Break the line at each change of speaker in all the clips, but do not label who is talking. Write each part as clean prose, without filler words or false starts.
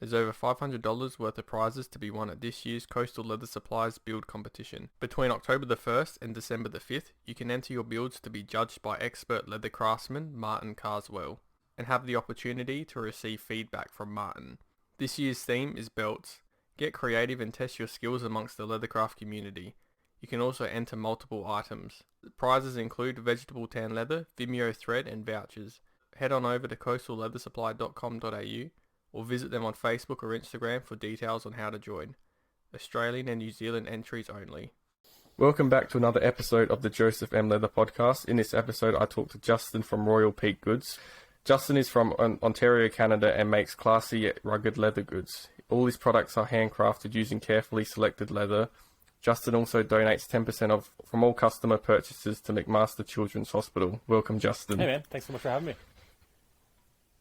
There's over $500 worth of prizes to be won at this year's Coastal Leather Supplies build competition. Between October the 1st and December the 5th, you can enter your builds to be judged by expert leather craftsman Martin Carswell and have the opportunity to receive feedback from Martin. This year's theme is belts. Get creative and test your skills amongst the leathercraft community. You can also enter multiple items. The prizes include vegetable tan leather, Vimeo thread and vouchers. Head on over to coastalleathersupply.com.au or visit them on Facebook or Instagram for details on how to join. Australian and New Zealand entries only. Welcome back to another episode of the Joseph M. Leather Podcast. In this episode, I talk to Justin from Royal Peak Goods. Justin is from Ontario, Canada, and makes classy yet rugged leather goods. All his products are handcrafted using carefully selected leather. Justin also donates 10% from all customer purchases to McMaster Children's Hospital. Welcome, Justin.
Hey, man. Thanks so much for having me.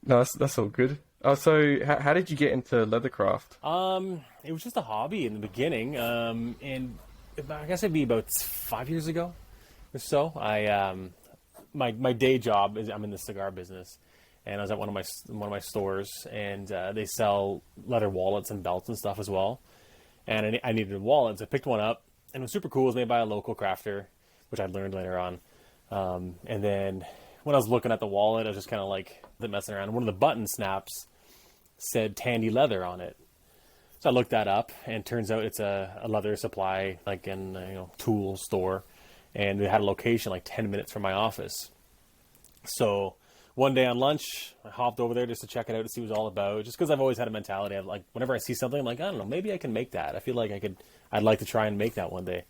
No, that's all good. So how did you get into leathercraft?
It was just a hobby in the beginning, and I guess it'd be about 5 years ago or so. My day job is I'm in the cigar business, and I was at one of my stores, and they sell leather wallets and belts and stuff as well. And I needed a wallet, so I picked one up, and it was super cool. It was made by a local crafter, which I learned later on. And then when I was looking at the wallet, I was just kind of like messing around. One of the button snaps said Tandy Leather on it. So I looked that up, and it turns out it's a leather supply, like in tool store. And they had a location like 10 minutes from my office. So one day on lunch, I hopped over there just to check it out to see what it was all about. Just because I've always had a mentality of like, whenever I see something, I'm like, I don't know, maybe I can make that. I feel like I'd like to try and make that one day.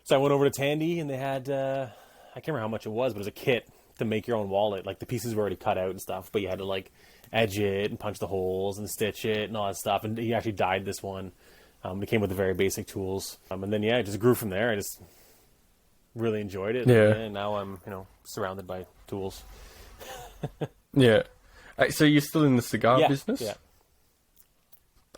So I went over to Tandy, and they had, I can't remember how much it was, but it was a kit to make your own wallet. Like the pieces were already cut out and stuff, but you had to like edge it and punch the holes and stitch it and all that stuff. And he actually dyed this one. It came with the very basic tools. And then, it just grew from there. I just really enjoyed it.
Yeah.
And now I'm, surrounded by tools.
Yeah. So you're still in the cigar business?
Yeah.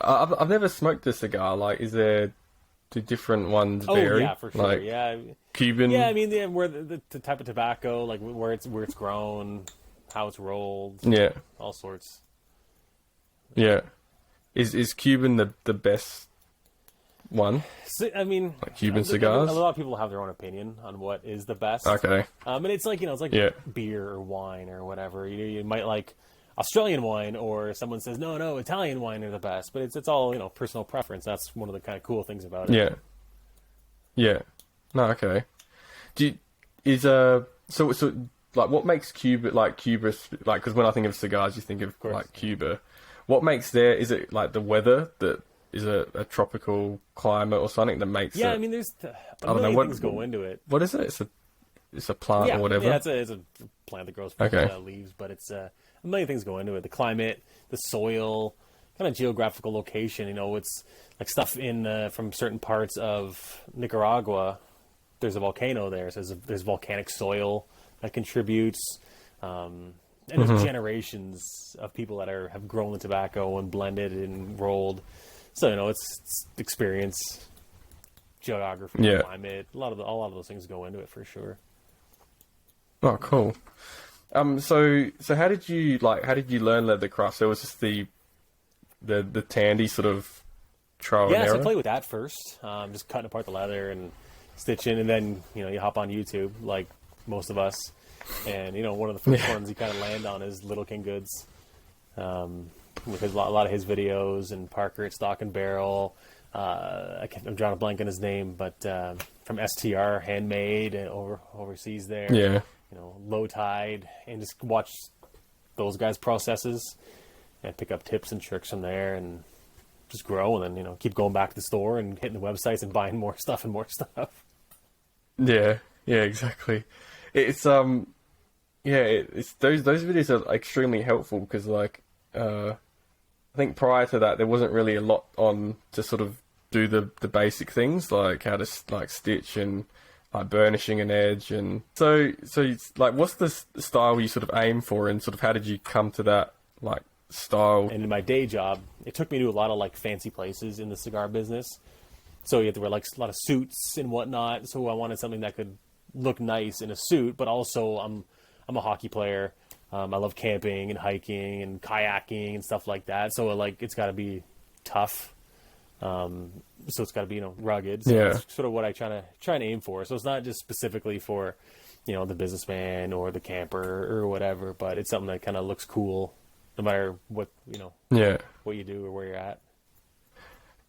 I've never smoked a cigar. Like, do different ones vary?
Oh, yeah, for sure.
Like
yeah.
Cuban?
Yeah, I mean, where the type of tobacco, like where it's grown, how it's rolled.
Yeah.
All sorts.
Yeah. Is Cuban the best one?
So, I mean,
like Cuban cigars?
A lot of people have their own opinion on what is the best.
Okay.
And it's like, it's like beer or wine or whatever. You might like Australian wine, or someone says, no, Italian wine are the best. But it's all, personal preference. That's one of the kind of cool things about it.
Yeah. Yeah. No, okay. So like what makes Cuba, like, because when I think of cigars, you think of like Cuba. What makes is it like the weather that is a tropical climate or something that makes it?
Yeah, I mean, there's a million things go into it.
What is it? It's a plant or whatever?
Yeah, it's a plant that grows from leaves, but it's a million things go into it. The climate, the soil, kind of geographical location. It's like stuff from certain parts of Nicaragua. There's a volcano there, so there's volcanic soil that contributes. And there's generations of people that have grown the tobacco and blended and rolled. So, it's experience, geography, climate. A lot of those things go into it for sure.
Oh, cool. So how did you learn leathercraft? So it was just the Tandy sort of trial and error?
Yeah, so I played with that first, just cutting apart the leather and stitching, and then, you hop on YouTube, like most of us, and, one of the first ones you kind of land on is Little King Goods, because a lot of his videos, and Parker at Stock and Barrel, I'm drawing a blank on his name, but from STR, Handmade, and overseas there, Low Tide, and just watch those guys' processes, and pick up tips and tricks from there, and just grow, and then, keep going back to the store and hitting the websites and buying more stuff and more stuff.
Yeah, exactly. It's it's those videos are extremely helpful because I think prior to that there wasn't really a lot on to sort of do the basic things like how to like stitch and like burnishing an edge, and so it's like what's the style you sort of aim for, and sort of how did you come to that like style?
And in my day job, it took me to a lot of like fancy places in the cigar business. So you had to wear like a lot of suits and whatnot. So I wanted something that could look nice in a suit, but also I'm a hockey player. I love camping and hiking and kayaking and stuff like that. So like it's got to be tough. So it's got to be rugged. So
Yeah.
that's sort of what I try and aim for. So it's not just specifically for the businessman or the camper or whatever, but it's something that kind of looks cool, no matter what
Yeah.
what you do or where you're at.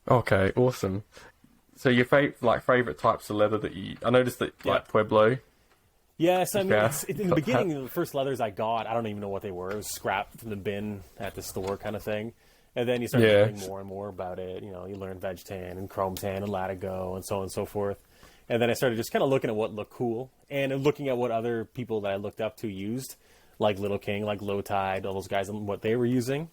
Okay, awesome. So your favorite types of leather I noticed that like Pueblo.
Yes, I mean,
Yeah.
in the beginning, the first leathers I got, I don't even know what they were. It was scrap from the bin at the store kind of thing. And then you start learning more and more about it. You learn veg tan and chrome tan and latigo and so on and so forth. And then I started just kind of looking at what looked cool and looking at what other people that I looked up to used, like Little King, like Low Tide, all those guys and what they were using.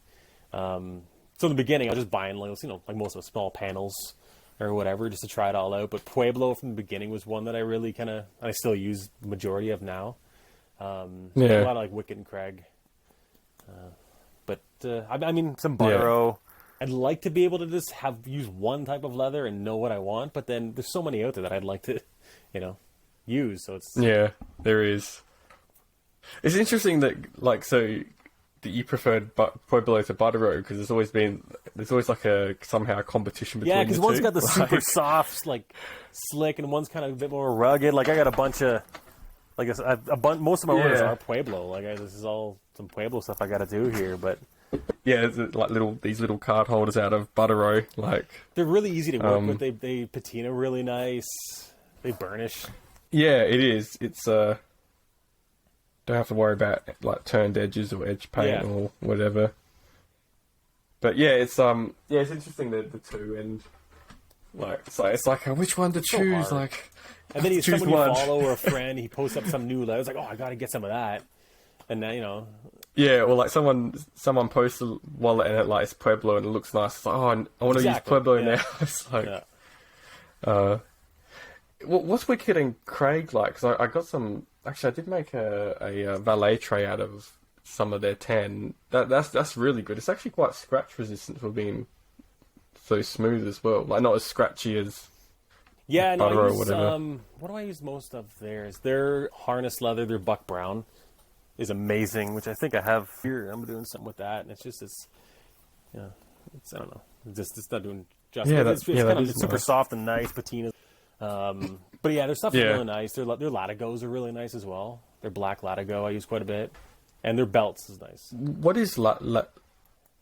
So in the beginning, I was just buying, like most of the small panels or whatever, just to try it all out. But Pueblo from the beginning was one that I really I still use the majority of now. A lot of like Wicked and Craig. I mean, some Buttero. I'd like to be able to just use one type of leather and know what I want, but then there's so many out there that I'd like to, use. So it's
there is. It's interesting that that you preferred Pueblo to Buttero because there's always like somehow a competition between
because
the
one's
two.
got the super soft, like slick, and one's kind of a bit more rugged. Like I got a bunch of most of my orders are Pueblo. Like this is all some Pueblo stuff I got to do here, but.
Yeah, it's like these little card holders out of Buttero, like
they're really easy to work with. They patina really nice. They burnish.
Yeah, it is. It's don't have to worry about like turned edges or edge paint or whatever. But it's interesting the two and like it's like which one to choose
so
like.
And then
choose
someone you
one.
follow or a friend, he posts up some new leather. It's like, oh, I got to get some of that. And then
Yeah, or like someone posts a wallet and it's Pueblo and it looks nice. It's like, oh, I want to use Pueblo now. It's like, what's Wicked and Craig like? Because I got some. Actually, I did make a valet tray out of some of their tan. That's really good. It's actually quite scratch resistant for being so smooth as well. Like not as scratchy as Buttero or whatever.
What do I use most of theirs? Their harness leather, their buck brown, is amazing, which I think I have here. I'm doing something with that, and it's I don't know, it's not doing justice. It's super soft and nice patina. But their stuff is really nice. Their latigos are really nice as well. Their black latigo I use quite a bit, and their belts is nice.
What is what is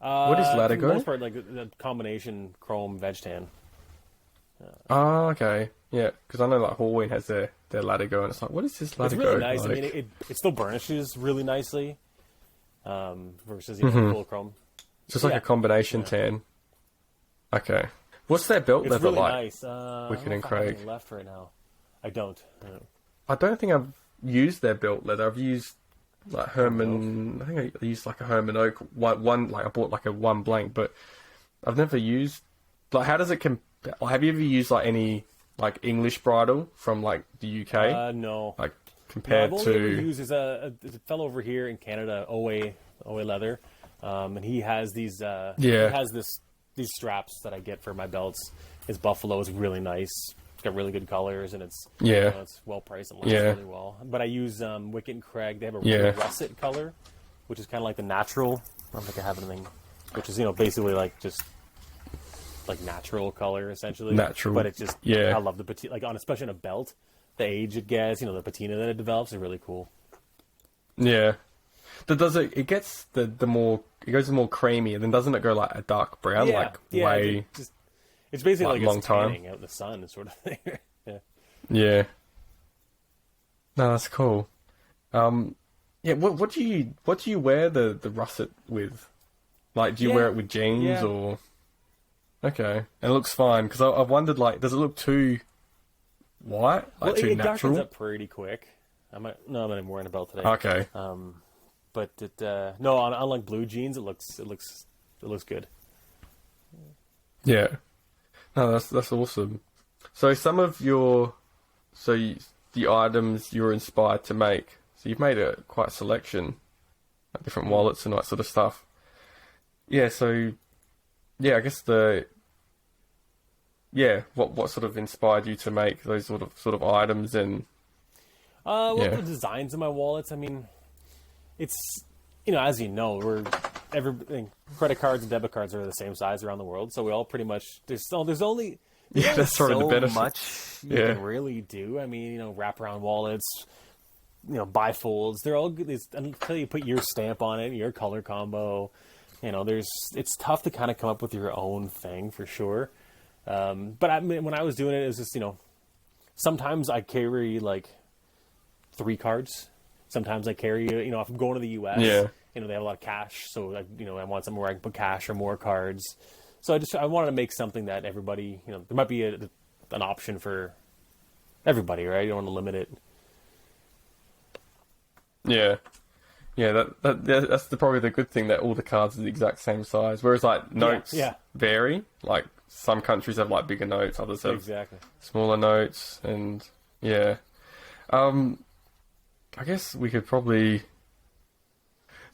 latigo?
For the most part, like the combination chrome veg tan.
Oh, okay. Yeah, because I know like Halloween has their latigo, and it's like, what is this latigo?
It's really nice.
Like...
I mean, it still burnishes really nicely versus full chrome.
So it's like a combination tan. Okay. What's their belt
it's
leather
really
like?
Nice.
Wicked and Craig.
Left right now. I don't.
I don't think I've used their belt leather. I've used like Herman. I think I used like a Herman Oak one. Like I bought like a one blank, but I've never used. Like, how does it have you ever used like any like English bridle from like the UK?
No.
Like compared
I've only ever used there's a fellow over here in Canada, OA leather, and he has these. He has these straps that I get for my belts. His buffalo is really nice. It's got really good colors, and it's it's well priced and lasts really well. But I use Wicked and Craig. They have a russet color, which is kind of like the natural. I don't think I have anything, which is basically like just like natural color essentially.
Natural,
but it's just I love the patina. Like especially on a belt, the age it gets, the patina that it develops is really cool.
Yeah. Does it? It gets the more. It goes more creamy, and then doesn't it go like a dark brown? Way.
It's basically like
long
it's
time
tanning out in the sun, sort of thing.
Yeah. No, that's cool. What do you wear the russet with? Like, do you wear it with jeans or? Okay, and it looks fine because I've wondered like, does it look too white? Like too
it
natural?
darkens up pretty quick. I'm not even wearing a belt today.
Okay.
But on like blue jeans, it looks good.
Yeah. No, that's awesome. So some of the items you're inspired to make. So you've made quite a selection, like different wallets and that sort of stuff. Yeah. So I guess what sort of inspired you to make those sort of items and
the designs of my wallets. I mean, it's as you know, credit cards and debit cards are the same size around the world, so we all pretty much there's only
that's sort of the
so
benefit.
much you can really do. I mean, wraparound wallets, bifolds, they're all good until you put your stamp on it, your color combo. It's tough to kind of come up with your own thing for sure. But I mean, when I was doing it was just, sometimes I carry like 3 cards. Sometimes I carry, if I'm going to the U.S., they have a lot of cash. So, I want somewhere I can put cash or more cards. So I wanted to make something that everybody, there might be an option for everybody, right? You don't want to limit it.
Yeah. Yeah, that's probably the good thing, that all the cards are the exact same size. Whereas like notes vary. Like some countries have like bigger notes, others have smaller notes, and I guess we could probably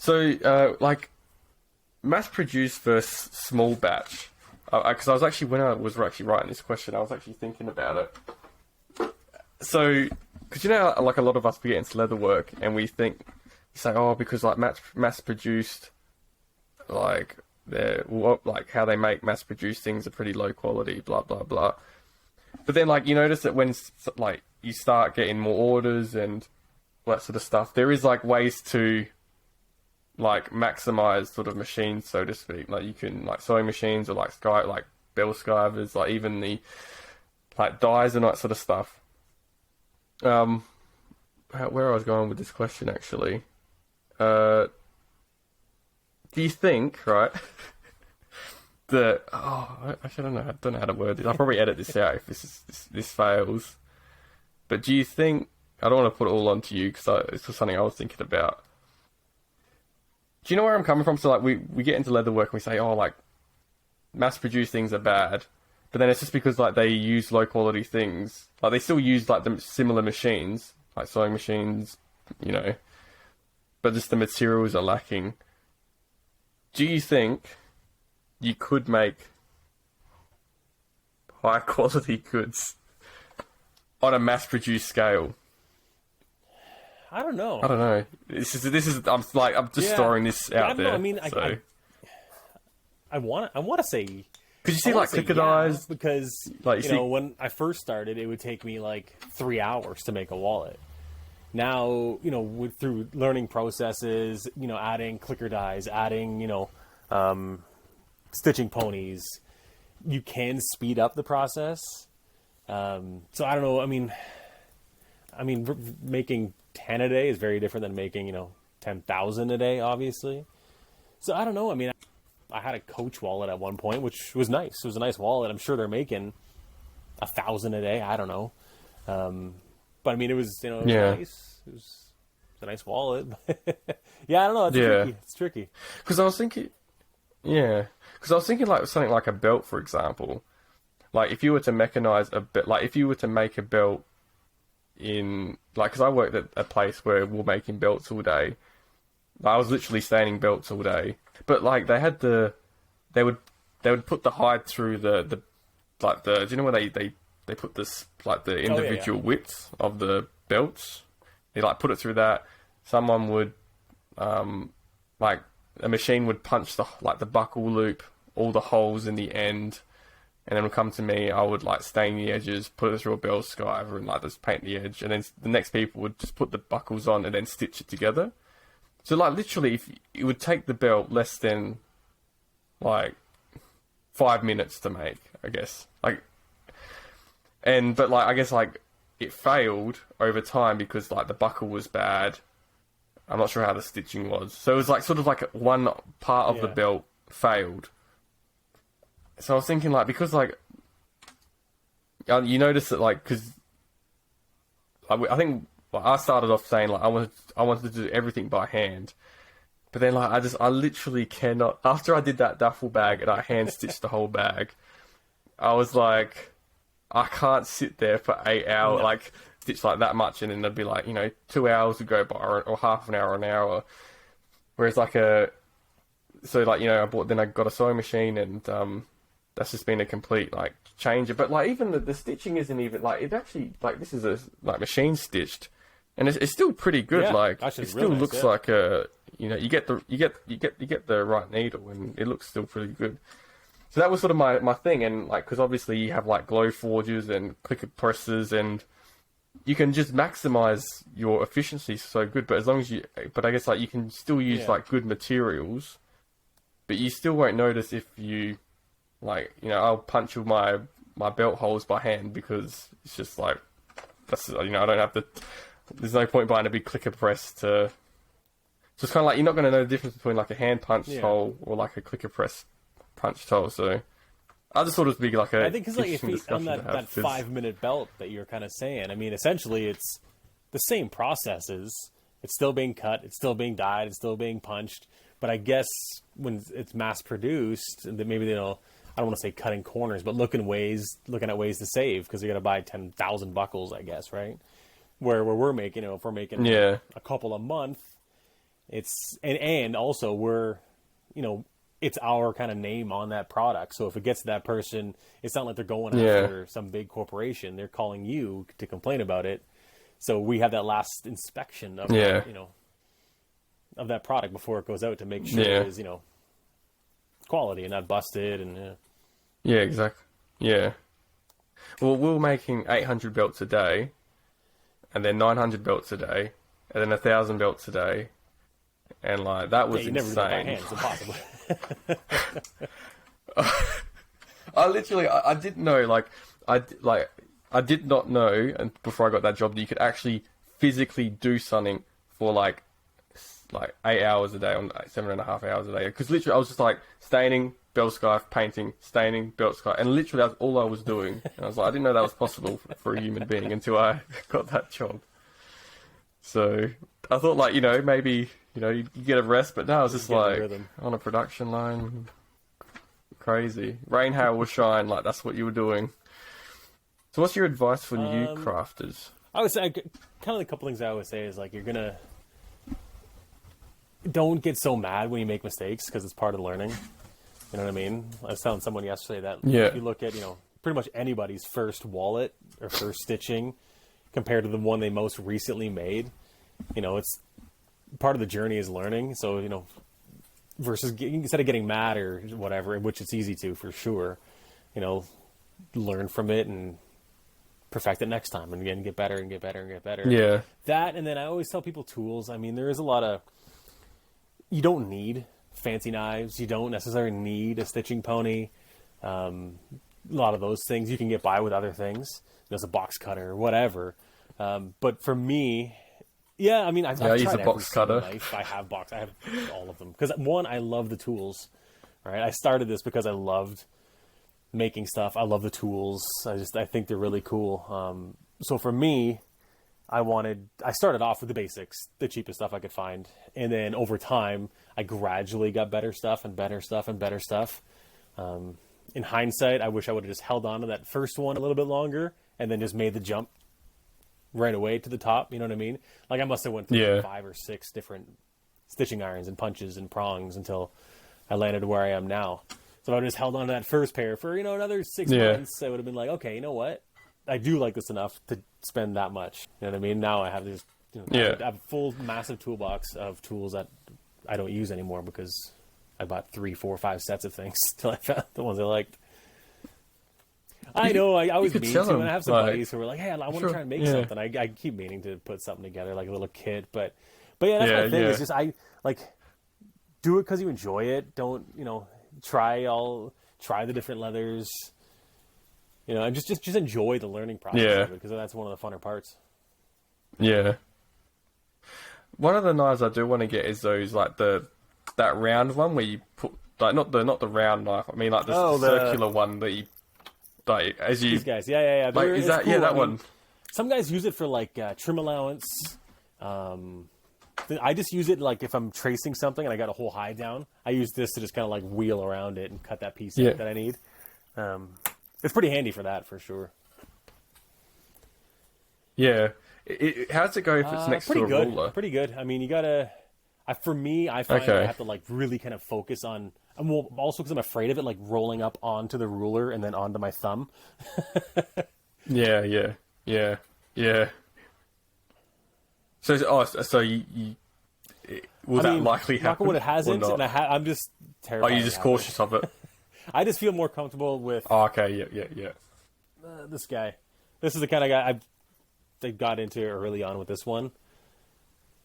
like mass produced versus small batch. Because I was actually, when I was actually writing this question, I was actually thinking about it. So, because like a lot of us, we get into leather work and we say, because like mass produced, like like how they make mass produced things are pretty low quality, blah blah blah. But then like you notice that when like you start getting more orders and all that sort of stuff, there is like ways to like maximize sort of machines, so to speak. Like you can like sewing machines or like bell skivers, like even the like dyes and that sort of stuff. Where I was going with this question actually. Do you think, right, that actually I don't know how to word this. I'll probably edit this out if this fails. But do you think, I don't want to put it all onto you because this was something I was thinking about. Do you know where I'm coming from? So like we get into leather work and we say, like mass produced things are bad, but then it's just because like they use low quality things. Like they still use like the similar machines, like sewing machines, but just the materials are lacking. Do you think you could make high quality goods on a mass produced scale?
I don't know.
This is. I'm just throwing this out there.
I mean,
so.
I want to say.
Could you see like clicker dyes?
Because like when I first started, it would take me like 3 hours to make a wallet. Now, through learning processes, adding clicker dyes, adding, stitching ponies, you can speed up the process. So I don't know. I mean, making 10 a day is very different than making, 10,000 a day, obviously. So I don't know. I mean, I had a Coach wallet at one point, which was nice. It was a nice wallet. I'm sure they're making 1,000 a day. I don't know. But I mean, it was, it was nice. It was a nice wallet. Yeah, I don't know. It's tricky.
Because I was thinking, like something like a belt, for example. Like if you were to mechanize a bit, like if you were to make a belt in, like, because I worked at a place where we're making belts all day. I was literally staining belts all day. But like they would put the hide through the do you know where they put this like the individual widths of the belts? They like put it through that. Someone would like a machine would punch the buckle loop, all the holes in the end, and then it would come to me. I would like stain the edges, put it through a bell skiver, and like just paint the edge. And then the next people would just put the buckles on and then stitch it together. So like literally, if it would take the belt less than like 5 minutes to make, I guess. But I guess like it failed over time because like the buckle was bad. I'm not sure how the stitching was. So it was like sort of like one part of the belt failed. So I was thinking like, because like, you notice that like, because I think I started off saying like I wanted to do everything by hand. But then like I literally cannot, after I did that duffel bag and I hand stitched the whole bag, I was like, I can't sit there for 8 hours, like stitch like that much, and then there'd be like, 2 hours would go by, or half an hour. Whereas like I got a sewing machine, and that's just been a complete like change. But like even the stitching isn't even like, it actually like, this is a like machine stitched, and it's still pretty good.
Yeah,
like
actually,
it
it's
still
really
looks
nice,
like you get the right needle, and it looks still pretty good. So that was sort of my thing, and like, because obviously you have like glow forges and clicker presses, and you can just maximize your efficiency so good. But I guess like you can still use like good materials, but you still won't notice if you like, I'll punch all my belt holes by hand because it's just like, that's, I don't have to, there's no point buying a big clicker press to, just kind of like, you're not going to know the difference between like a hand punch hole or like a clicker press punched hole. So I just thought it would be like
I think because like if you, on that 5-minute belt that you're kind of saying, I mean, essentially it's the same processes. It's still being cut, it's still being dyed, it's still being punched. But I guess when it's mass produced, that maybe I don't want to say cutting corners, but looking at ways to save, because you got to buy 10,000 buckles, I guess, right? Where we're making, if we're making a couple a month, it's and also we're, it's our kind of name on that product. So if it gets to that person, it's not like they're going after some big corporation. They're calling you to complain about it. So we have that last inspection of of that product before it goes out to make sure it is, quality and not busted and
Yeah, exactly. Yeah. Well, we were making 800 belts a day, and then 900 belts a day, and then 1,000 belts a day, and like that was
you never
insane.
do that by hand, it's impossible.
I didn't know, I did not know, and before I got that job, that you could actually physically do something for like 8 hours a day, on 7.5 hours a day. Because literally, I was just like staining, belt scarf, painting, staining, belt scarf, and literally that's all I was doing. And I was like, I didn't know that was possible for a human being until I got that job. So I thought, like, maybe you get a rest, but no, I was just like on a production line, crazy. Rain, hail, or shine, like that's what you were doing. So what's your advice for new crafters?
I would say, kind of the couple things I would say is like, don't get so mad when you make mistakes, because it's part of learning. You know what I mean? I was telling someone yesterday that if you look at, pretty much anybody's first wallet or first stitching compared to the one they most recently made, it's part of the journey is learning. So, versus instead of getting mad or whatever, which it's easy to for sure, learn from it and perfect it next time, and again, get better and get better and get better.
Yeah.
That, and then I always tell people tools. I mean, there is a lot of, you don't need fancy knives. You don't necessarily need a stitching pony. A lot of those things you can get by with other things. There's a box cutter or whatever. But for me, I mean, I've tried
use a box cutter.
Knife. I have all of them. Because one, I love the tools. Right? I started this because I loved making stuff. I love the tools. I think they're really cool. So for me, I started off with the basics, the cheapest stuff I could find. And then over time, I gradually got better stuff and better stuff and better stuff. In hindsight, I wish I would have just held on to that first one a little bit longer and then just made the jump right away to the top. You know what I mean? Like I must have went through 5 or 6 different stitching irons and punches and prongs until I landed where I am now. So if I would have just held on to that first pair for, another 6 months, I would have been like, okay, you know what? I do like this enough to spend that much. You know what I mean? Now I have this, I have a full massive toolbox of tools that I don't use anymore because I bought 3, 4, 5 sets of things till I found the ones I liked. I know, I always mean to, and I have some buddies who are like, hey, I want to try and make something. I keep meaning to put something together, like a little kit, but yeah, that's my thing. Is just do it because you enjoy it. Don't try the different leathers. And just enjoy the learning process of it, because that's one of the funner parts.
Yeah. One of the knives I do want to get is those that round one where you put not the round knife. I mean the circular one that you
These guys, yeah.
Is that
cool.
that one?
Some guys use it for trim allowance. I just use it if I'm tracing something and I got a whole hide down. I use this to just kind of wheel around it and cut that piece out that I need. It's pretty handy for that, for sure.
Yeah. How does it go if it's next to a ruler?
Pretty good. I mean, you gotta... for me, I find I have to really kind of focus on... And also because I'm afraid of it rolling up onto the ruler and then onto my thumb.
Yeah. So you will that likely
knock on
happen?
wood, it hasn't,
or
and
not?
I'm just terrified.
Are you just cautious of it?
I just feel more comfortable with
Oh, okay, yeah.
this guy. This is the kind of guy I got into early on with this one,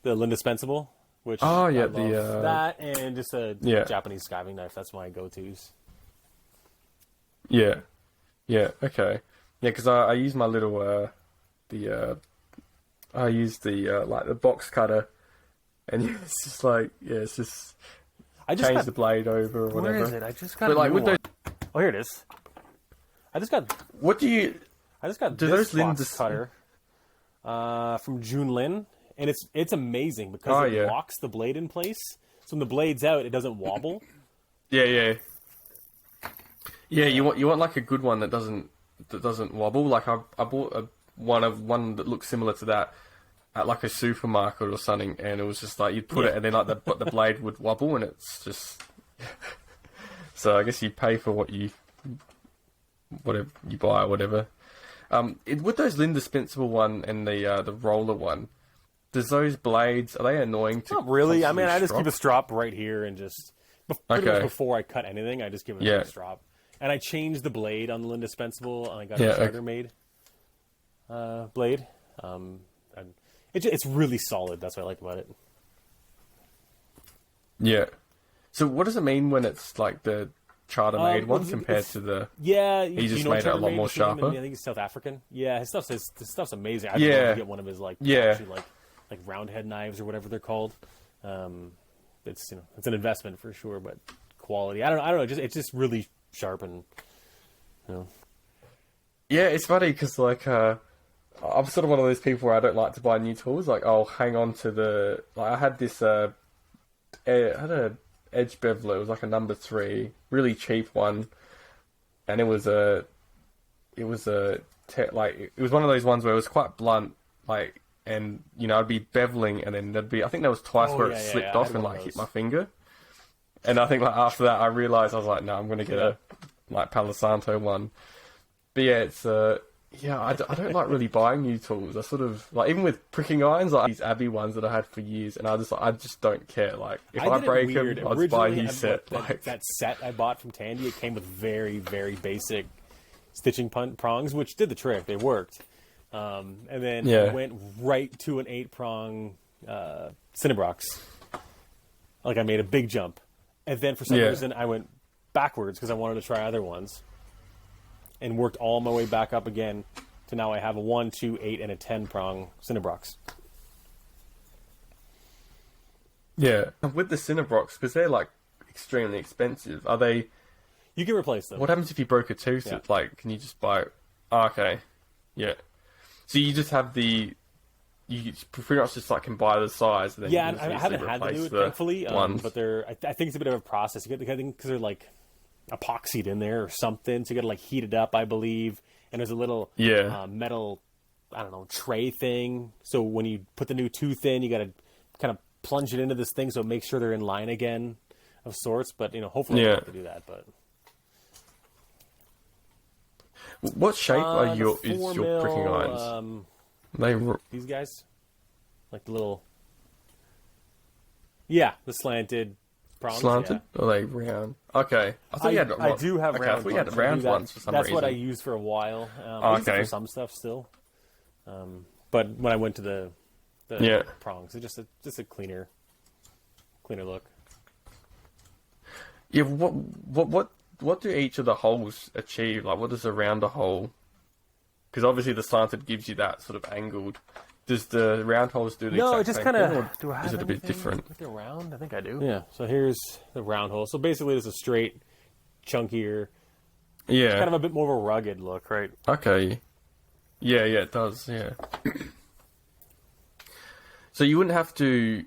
the Lindispensable, which
Oh, yeah,
I love that, and just a Japanese skiving knife. That's my go-tos.
Yeah, okay. Yeah, because I use my little I use the like the box cutter, and it's just like it's just change the blade over or whatever.
Where is it? I just got.
But like with
one. Oh, here it is. I just got
those
box cutter from Junlin, and it's amazing because it locks the blade in place. So when the blade's out, it doesn't wobble.
Yeah. You want like a good one that doesn't wobble. Like I bought one that looks similar to that at like a supermarket or something, and it was just like you'd put it and then like the blade would wobble, and it's just. So I guess you pay for whatever you buy or whatever. With those Lindispensable one and the roller one, does those blades, are they annoying to?
Not really. I mean, I just keep a strop right here and just pretty much before I cut anything, I just give it a strop. And I changed the blade on the Lindispensable, and I got a Charter made blade. It's really solid. That's what I like about it.
Yeah. So what does it mean when it's like the Charter made one compared to the?
Yeah,
he just made it a lot more sharper.
I think he's South African. Yeah, his stuff's amazing. I'd love to get one of his actually like round head knives or whatever they're called. It's it's an investment for sure, but quality. I don't know. It's just really sharp and.
Yeah, it's funny because like I'm sort of one of those people where I don't like to buy new tools. Like I'll hang on to the I had this I had a edge beveler. It was like a number 3, really cheap one, and it was one of those ones where it was quite blunt, like, and I'd be beveling and then I think there was twice where it slipped off and like hit my finger, and I think like after that I realized I was like, no, I'm gonna get a like Palo Santo one. But yeah, it's I don't like really buying new tools. I sort of like, even with pricking irons, like these Abbey ones that I had for years, and I just don't care. Like if I break them, I'll just buy a new set.
That set I bought from Tandy, it came with very, very basic stitching prongs, which did the trick. They worked. And then I went right to an 8-prong Cinnabrox. Like I made a big jump, and then for some reason I went backwards because I wanted to try other ones. And worked all my way back up again to now I have a 1, 2, 8, and a 10-prong Cinnabrox.
Yeah. With the Cinnabrox, because they're like extremely expensive, are they...
You can replace them.
What happens if you broke a tooth? Yeah. Like, can you just buy... Oh, okay. Yeah. So you just have the... You pretty much just like can buy the size. And then
I haven't had to do it, thankfully. But I think it's a bit of a process. I think because they're like... epoxied in there or something, so you gotta like heat it up, I believe, and there's a little metal, I don't know, tray thing, so when you put the new tooth in, you gotta kind of plunge it into this thing so it makes sure they're in line again of sorts, but hopefully I don't have to do that. But
what shape are your pricking irons?
These guys, like the little the slanted prongs,
slanted? Or are they round? Okay. I thought you had.
I do have round.
I thought you had round ones for some reason.
That's what I used for a while. I used it for some stuff still. But when I went to the prongs, it's just a cleaner look.
Yeah. What do each of the holes achieve? Like, what does a rounder hole? Because obviously the slanted gives you that sort of angled. Does the round holes do the exact same thing? No, it just kind of... Is it a bit different?
Like a round? I think I do. Yeah, so here's the round hole. So basically it's a straight, chunkier...
Yeah.
Kind of a bit more of a rugged look, right?
Okay. Yeah, it does, yeah. So you wouldn't have to...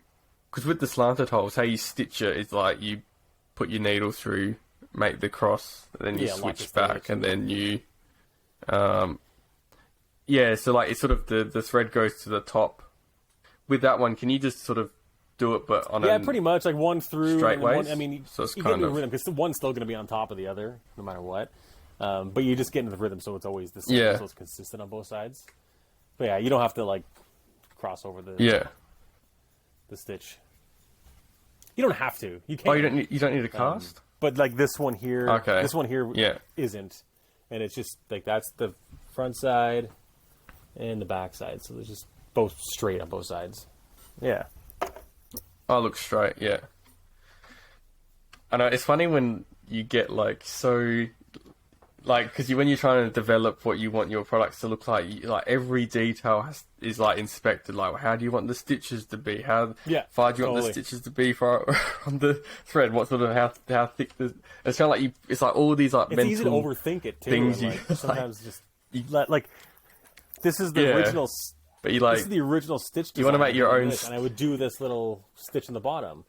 Because with the slanted holes, how you stitch it is like you put your needle through, make the cross, and then you switch back, and then you... Yeah, so like it's sort of the thread goes to the top. With that one, can you just sort of do it, but on
pretty much like one through
straight ways?
I mean,
so it's
you
kind
get in
of
the rhythm because one's still going to be on top of the other, no matter what. But you just get into the rhythm, so it's always the same, so it's consistent on both sides. But yeah, you don't have to like cross over the stitch. You don't have to. You can.
Oh, you don't need a cast?
But like this one here,
Okay.
this one here
Yeah.
isn't, and it's just like that's the front side and the back side, so they're just both straight on both sides. Yeah.
Oh, look straight, yeah. I know, it's funny when you get like so, like, because when you're trying to develop what you want your products to look like, like every detail is like inspected. Like, how do you want the stitches to be? How far do you want the stitches to be for on the thread? What sort of how thick the? It's kind of like it's like all these like
It's
mental
easy to overthink it too.
things
And,
you
like, sometimes just you let like this is the
Yeah.
original.
But you like
This is the original stitch design.
you want to make your own.
And I would do this little stitch in the bottom,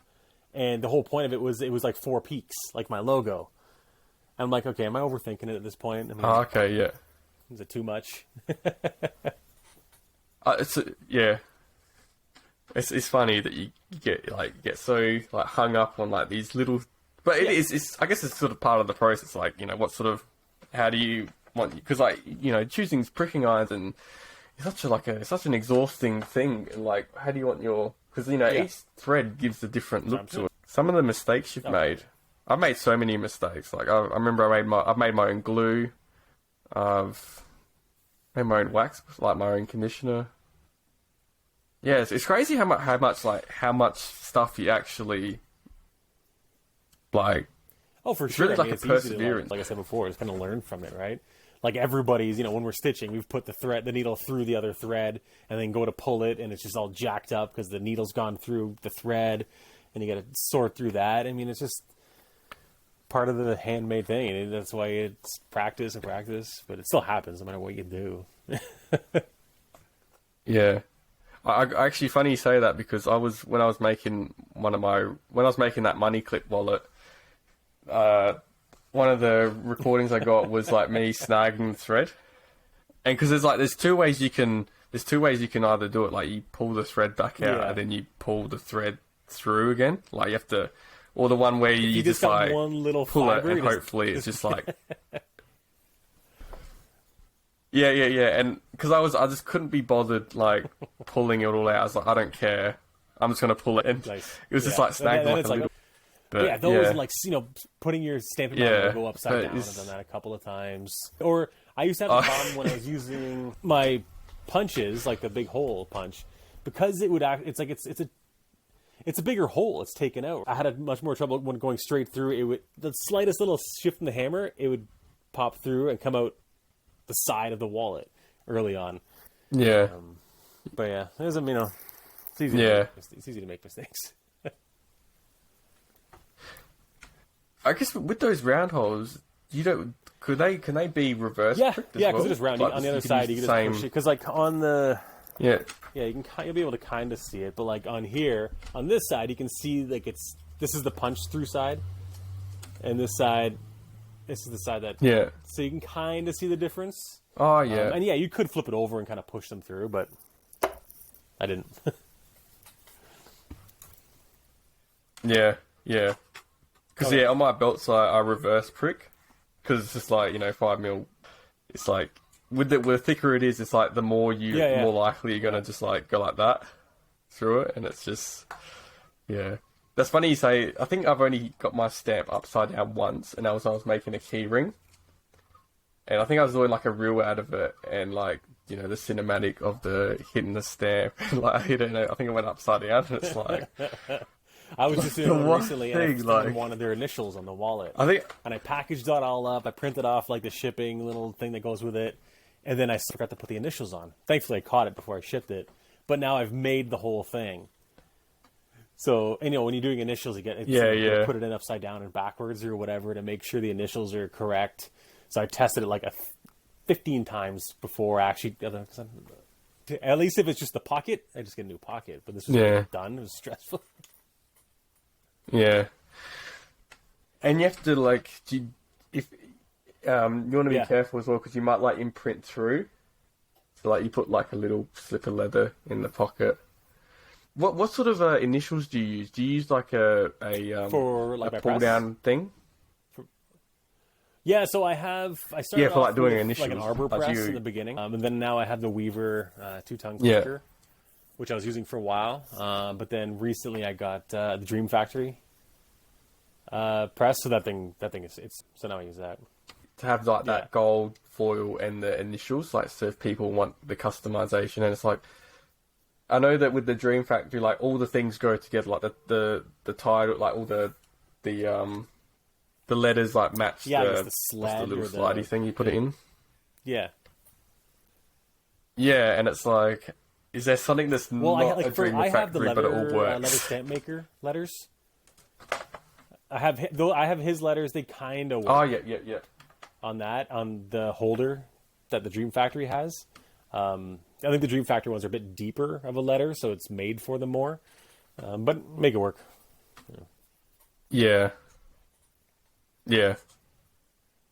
and the whole point of it was like 4 peaks, like my logo. I'm like, okay, am I overthinking it at this point? I mean,
Oh, okay, yeah.
is it too much?
Yeah. It's funny that you get so like hung up on like these little, but it's I guess it's sort of part of the process. Like, you know, what sort of, how do you want? Because like, you know, choosing pricking irons and it's such an exhausting thing. And like, how do you want your? Because you know, each thread gives a different look to it. Some of the mistakes you've made. I've made so many mistakes. Like I remember I've made my own glue. I've made my own wax, like my own conditioner. Yeah, it's crazy how much stuff you actually like.
Oh, for sure.
Really,
I mean,
like a
it's easy to,
perseverance.
like I said before, it's kind of learn from it, right? Like everybody's, you know, when we're stitching, we've put the needle through the other thread, and then go to pull it, and it's just all jacked up because the needle's gone through the thread, and you got to sort through that. I mean, it's just part of the handmade thing, and that's why it's practice and practice, but it still happens no matter what you do.
Yeah. I actually, funny you say that, because when I was making that money clip wallet, one of the recordings I got was like me snagging the thread, and because there's two ways you can either do it, like you pull the thread back out and then you pull the thread through again, like you have to, or the one where you just
got
like
one little
pull it
fiber,
and hopefully it's just like. Yeah, and because I just couldn't be bothered like pulling it all out. I was like, I don't care, I'm just gonna pull it in.
Nice.
It was just like snagged like a little. But,
yeah, those like, you know, putting your stamping logo upside down.
it's-
I've done that a couple of times. Or I used to have a problem when I was using my punches, like the big hole punch, because it would act. It's like it's a bigger hole. It's taken out. I had much more trouble when going straight through. It would, the slightest little shift in the hammer, it would pop through and come out the side of the wallet early on.
Yeah.
But yeah, there's it's easy. It's easy to make mistakes.
I guess with those round holes, can they be reverse pricked as
Yeah,
well?
because they're just round.
Like,
on the other
could
side,
use
you
the
can just push it. Because like on the
Yeah.
you'll be able to kind of see it. But like on here, on this side, you can see like this is the punch through side, and this is the side that.
Yeah.
So you can kind of see the difference.
Oh yeah.
And yeah, you could flip it over and kind of push them through, but I didn't.
Yeah. Because on my belt side, I reverse prick, because it's just like, 5mm. It's like with the thicker it is, it's like the more more likely you're gonna just like go like that through it, and it's just That's funny you say. I think I've only got my stamp upside down once, and that was when I was making a key ring, and I think I was doing like a reel out of it, and like the cinematic of the hitting the stamp, and like I hit it, and I think it went upside down, and it's like.
I was just doing one recently, and I
like,
wanted their initials on the wallet.
And
I packaged that all up. I printed off like the shipping little thing that goes with it, and then I forgot to put the initials on. Thankfully, I caught it before I shipped it. But now I've made the whole thing. So, when you're doing initials, you put it in upside down and backwards or whatever to make sure the initials are correct. So I tested it like 15 times before actually. At least if it's just the pocket, I just get a new pocket. But this was done. It was stressful.
Yeah, and you have to if you want to be careful as well, because you might like imprint through. So like you put like a little slip of leather in the pocket. What sort of initials do you use? Do you use like a
for like
a pull down thing?
Yeah, so I started
for like
off
doing
with
initials,
like an arbor
like
press in the beginning, and then now I have the Weaver two-tongue clicker. which I was using for a while. But then recently I got the Dream Factory press, so that thing is so now I use that.
To have like that gold foil and the initials, like so if people want the customization, and it's like I know that with the Dream Factory, like all the things go together, like the title, like all the letters like match
the sled
the little
or
slidey thing you put it in.
Yeah.
Yeah, and it's like, is there something that's not a Dream Factory, but it all works?
Leather stamp maker letters. I have his letters. They kind of work.
Oh yeah.
On the holder that the Dream Factory has. I think the Dream Factory ones are a bit deeper of a letter, so it's made for them more. But make it work.
Yeah.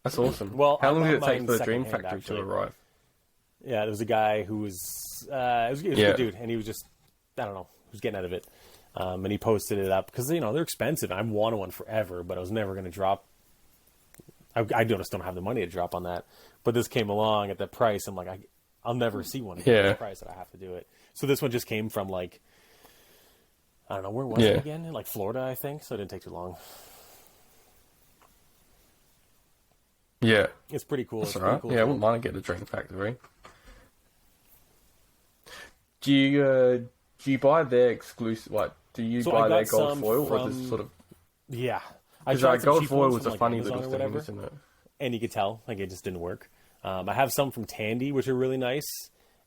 That's awesome.
Well,
how long did it
bought
take
mine
for the Dream
secondhand,
Factory
actually.
to arrive?
Yeah, there was a guy who was it was a good dude, and he was just, I don't know, he was getting out of it. And he posted it up because, they're expensive. I've wanted one forever, but I was never going to drop. I just don't have the money to drop on that. But this came along at that price. I'm like, I'll never see one at this price that I have to do it. So this one just came from like, I don't know, where was it again? Like Florida, I think. So it didn't take too long.
Yeah.
It's pretty cool.
That's
it's
all right.
pretty cool.
Yeah, I wouldn't mind to get the Dream Factory. Do you buy their exclusive? Like, do you buy their gold foil, or just sort of?
Yeah,
because gold foil was a
like
funny
Amazon
little thing, isn't it?
And you could tell, like, it just didn't work. I have some from Tandy, which are really nice.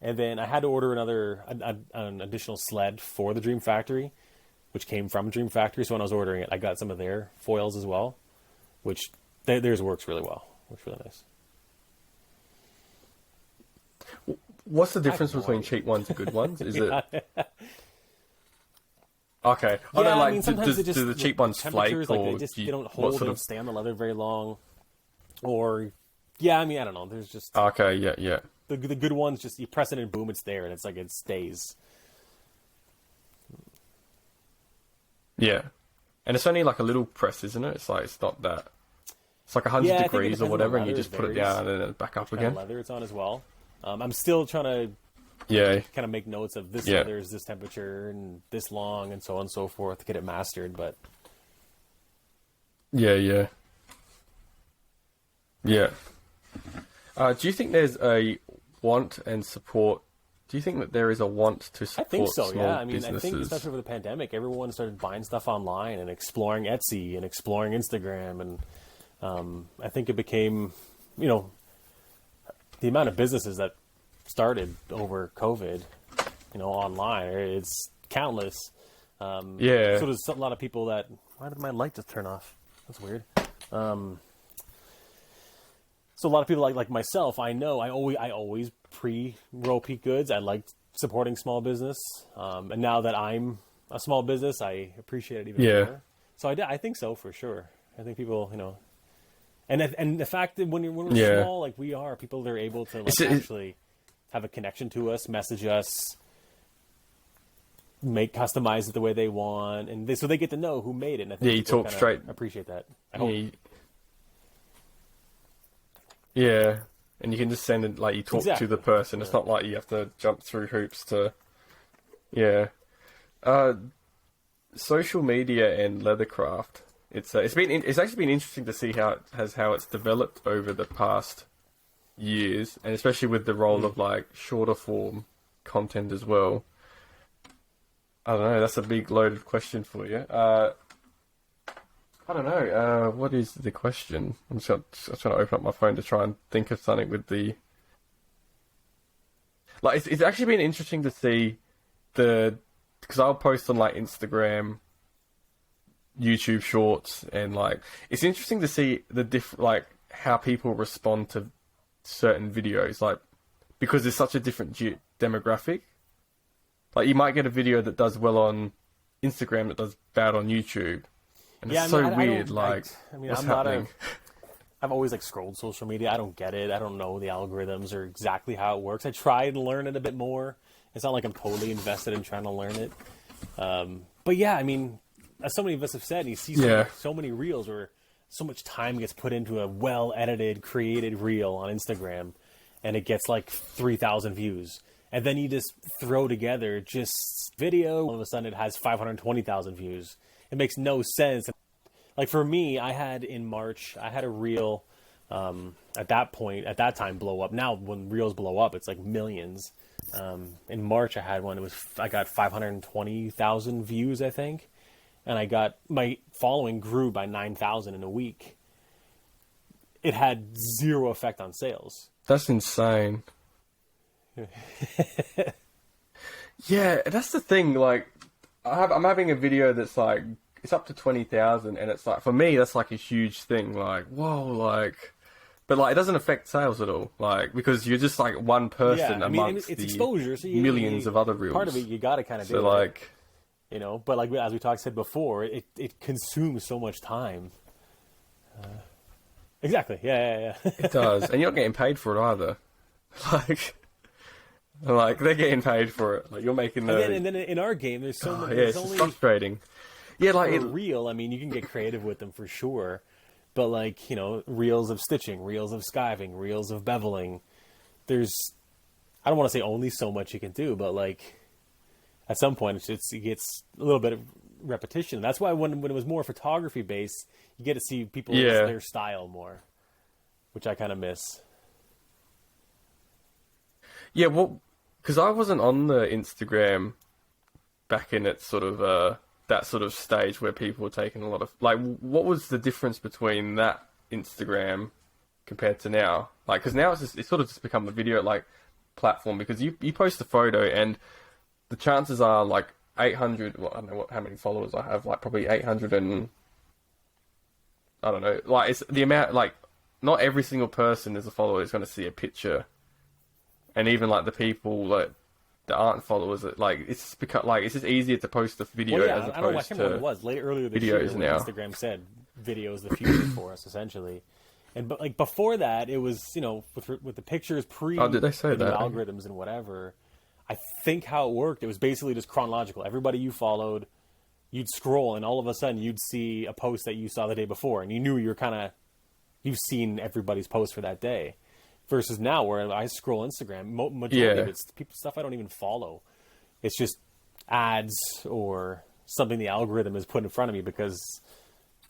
And then I had to order an additional sled for the Dream Factory, which came from Dream Factory. So when I was ordering it, I got some of their foils as well, which theirs works really well. Works really nice.
What's the difference between cheap ones and good ones? Is it? Okay.
Yeah,
no, like,
I mean, sometimes
do the cheap ones flake,
like,
or
they don't hold, they don't stay on the leather very long, or I don't know. There's just
okay, yeah.
The good ones, just you press it and boom, it's there, and it's like it stays.
Yeah, and it's only like a little press, isn't it? It's like it's not that. It's like 100 degrees or whatever, and you just put it down and then back up again.
Leather it's on as well. I'm still trying to kind of make notes of this leather is this temperature and this long and so on and so forth to get it mastered. But
yeah. Do you think there's a want and support? Do you think that there is a want to support?
I think so.
Small
I mean,
businesses?
I think especially with the pandemic, everyone started buying stuff online and exploring Etsy and exploring Instagram, and I think it became, the amount of businesses that started over COVID, online, it's countless. So there's a lot of people that. Why did my light just turn off? That's weird. So a lot of people like myself, I know I always pre-roll peak goods. I like supporting small business, and now that I'm a small business, I appreciate it even more. So I think so for sure. I think people, and the fact that when we're small, like we are, people that are able to actually have a connection to us, message us, customize it the way they want, and so they get to know who made it. And I think
you talk straight.
Appreciate that. I hope.
Yeah, and you can just send it, like, you talk to the person. It's not like you have to jump through hoops to... Yeah. Social media and leathercraft. It's actually been interesting to see how it's developed over the past years, and especially with the role of, like, shorter form content as well. I don't know, that's a big loaded question for you. I don't know. What is the question? I'm just trying to open up my phone to try and think of something with the... Like, it's actually been interesting to see because I'll post on, like, Instagram, YouTube Shorts, and, like, it's interesting to see like, how people respond to certain videos, like, because there's such a different demographic. Like, you might get a video that does well on Instagram that does bad on YouTube. And it's weird, what's happening?
I've always scrolled social media. I don't get it. I don't know the algorithms or exactly how it works. I try to learn it a bit more. It's not like I'm totally invested in trying to learn it. But yeah, I mean, as so many of us have said, you see so many reels where so much time gets put into a well-edited, created reel on Instagram, and it gets 3,000 views. and then you just throw together just video. All of a sudden, it has 520,000 views. It makes no sense. Like for me, I had in March, I had a reel at that time blow up. Now, when reels blow up, it's like millions. In March, I had one. I got 520,000 views, I think, and my following grew by 9,000 in a week. It had zero effect on sales.
That's insane. Yeah, that's the thing. Like, I'm having a video that's like, it's up to 20,000, and it's like, for me, that's like a huge thing. Like, whoa, like, but like, it doesn't affect sales at all. Like, because you're just like one person amongst
it's
the
exposure, so
millions of other reels.
Part of it, you got to kind of do.
So like,
you know, but like as we said before, it consumes so much time. Exactly. Yeah.
It does, and you're not getting paid for it either. Like they're getting paid for it. Like you're making the.
And then in our game, there's so many.
Yeah, it's only frustrating. Yeah, like
real. I mean, you can get creative with them for sure, but like, you know, reels of stitching, reels of skiving, reels of beveling. I don't want to say only so much you can do, but like at some point it gets a little bit of repetition. That's why when it was more photography based, you get to see people their style more, which I kind of miss.
Yeah, well, because I wasn't on the Instagram back in its sort of that sort of stage where people were taking a lot of, like, what was the difference between that Instagram compared to now? Like, because now it's sort of just become a video like platform, because you post a photo and the chances are like 800. Well, I don't know how many followers I have. Like probably 800 and I don't know. Like it's the amount. Like not every single person is a follower is going to see a picture, and even like the people that aren't followers, like it's just become like it's just easier to post a video as opposed
I can't remember what it was earlier this year when
now.
Instagram said video is the future for us essentially. But like before that, it was, you know, with the pictures
did they say that?
Algorithms and whatever. I think how it worked, it was basically just chronological. Everybody you followed, you'd scroll, and all of a sudden you'd see a post that you saw the day before, and you knew you've seen everybody's post for that day. Versus now, where I scroll Instagram, majority of it's stuff I don't even follow. It's just ads or something the algorithm is put in front of me because